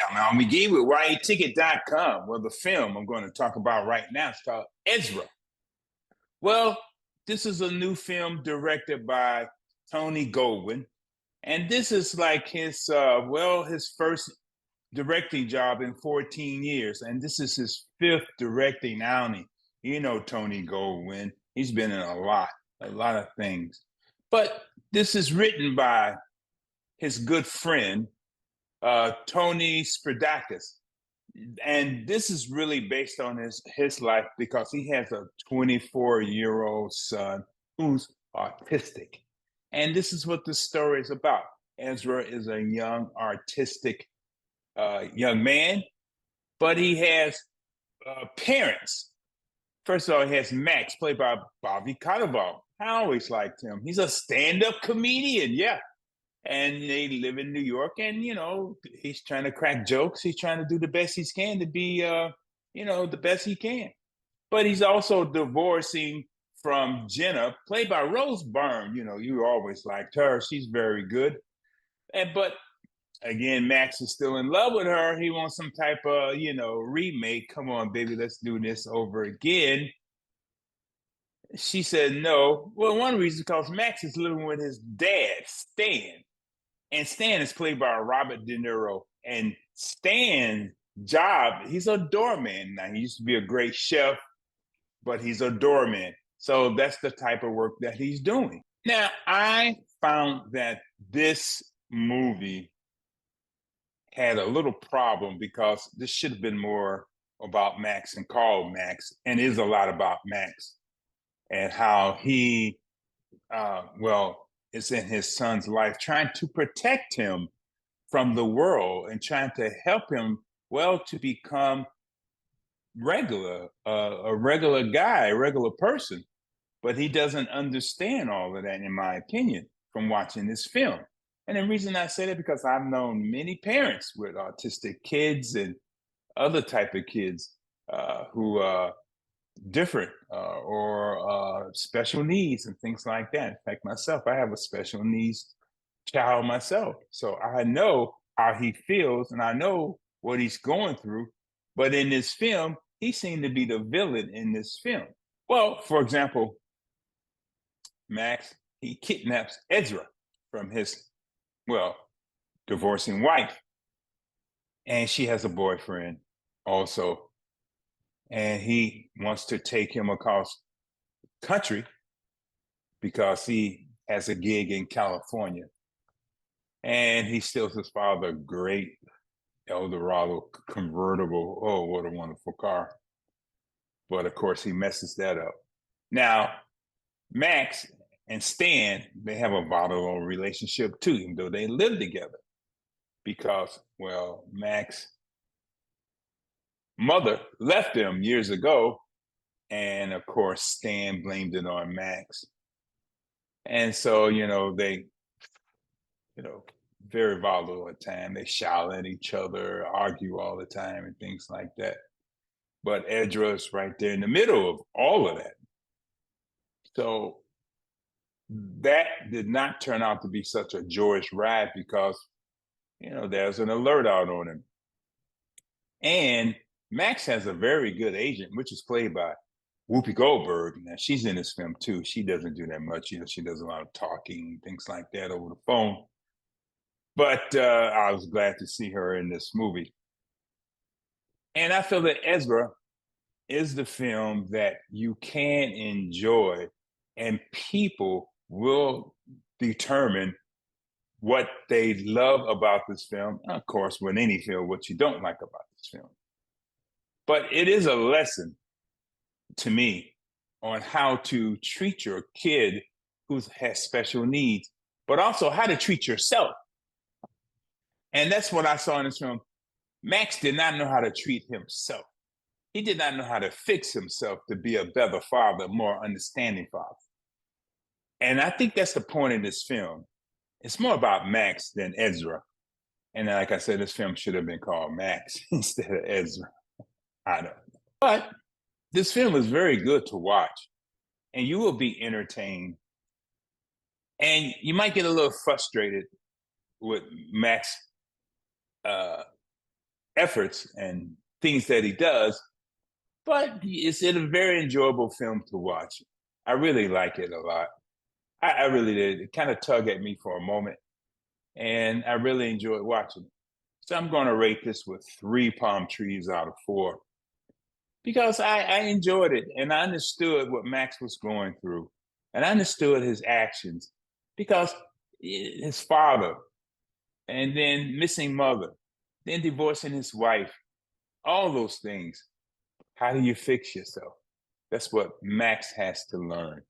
I'm McGee with YATicket.com. Well, the film I'm going to talk about right now is called Ezra. Well, this is a new film directed by Tony Goldwyn. And this is like his first directing job in 14 years. And this is his fifth directing outing. You know Tony Goldwyn. He's been in a lot of things. But this is written by his good friend, Tony Spredakis. And this is really based on his life because he has a 24-year-old son who's autistic. And this is what the story is about. Ezra is a young, artistic young man, but he has parents. First of all, he has Max, played by Bobby Cannavale. I always liked him. He's a stand-up comedian, yeah. And they live in New York, and he's trying to crack jokes. He's trying to do the best he can to be, the best he can. But he's also divorcing from Jenna, played by Rose Byrne. You always liked her; she's very good. But again, Max is still in love with her. He wants some type of, remake. Come on, baby, let's do this over again. She said no. Well, one reason because Max is living with his dad, Stan. And Stan is played by Robert De Niro. And Stan's job, he's a doorman. Now, he used to be a great chef, but he's a doorman. So that's the type of work that he's doing. Now, I found that this movie had a little problem because this should have been more about Max and called Max, and is a lot about Max and how he, is in his son's life, trying to protect him from the world and trying to help him, to become a regular guy, a regular person. But he doesn't understand all of that, in my opinion, from watching this film. And the reason I say that because I've known many parents with autistic kids and other type of kids who are different or special needs and things like that. In fact, myself, I have a special needs child myself. So I know how he feels and I know what he's going through. But in this film, he seemed to be the villain in this film. Well, for example, Max, he kidnaps Ezra from his, divorcing wife. And she has a boyfriend also. And he wants to take him across country because he has a gig in California. And he steals his father a great Eldorado convertible. Oh, what a wonderful car. But of course, he messes that up. Now, Max and Stan, they have a volatile relationship too, even though they live together. Because, Max mother left them years ago, and of course Stan blamed it on Max. And so they very volatile at times. They shout at each other, argue all the time, and things like that. But Ezra's right there in the middle of all of that. So that did not turn out to be such a joyous ride because there's an alert out on him. And Max has a very good agent, which is played by Whoopi Goldberg. Now, she's in this film too. She doesn't do that much. She does a lot of talking, things like that over the phone. But I was glad to see her in this movie. And I feel that Ezra is the film that you can enjoy, and people will determine what they love about this film. Of course, with any film, what you don't like about this film. But it is a lesson to me on how to treat your kid who has special needs, but also how to treat yourself. And that's what I saw in this film. Max did not know how to treat himself. He did not know how to fix himself to be a better father, a more understanding father. And I think that's the point of this film. It's more about Max than Ezra. And like I said, this film should have been called Max instead of Ezra. I don't know. But this film is very good to watch, and you will be entertained. And you might get a little frustrated with Max efforts and things that he does, but it's a very enjoyable film to watch. I really like it a lot. I really did. It kind of tugged at me for a moment, and I really enjoyed watching it. So I'm going to rate this with 3 palm trees out of 4 because I enjoyed it and I understood what Max was going through, and I understood his actions because his father, and then missing mother, then divorcing his wife, all those things. How do you fix yourself? That's what Max has to learn.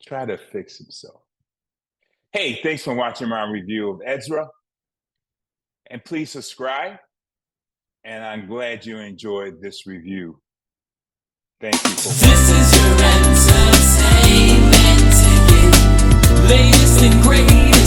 Try to fix himself. Hey, thanks for watching my review of Ezra. And please subscribe. And I'm glad you enjoyed this review. Thank you for watching. This is your entertainment ticket. Latest and greatest.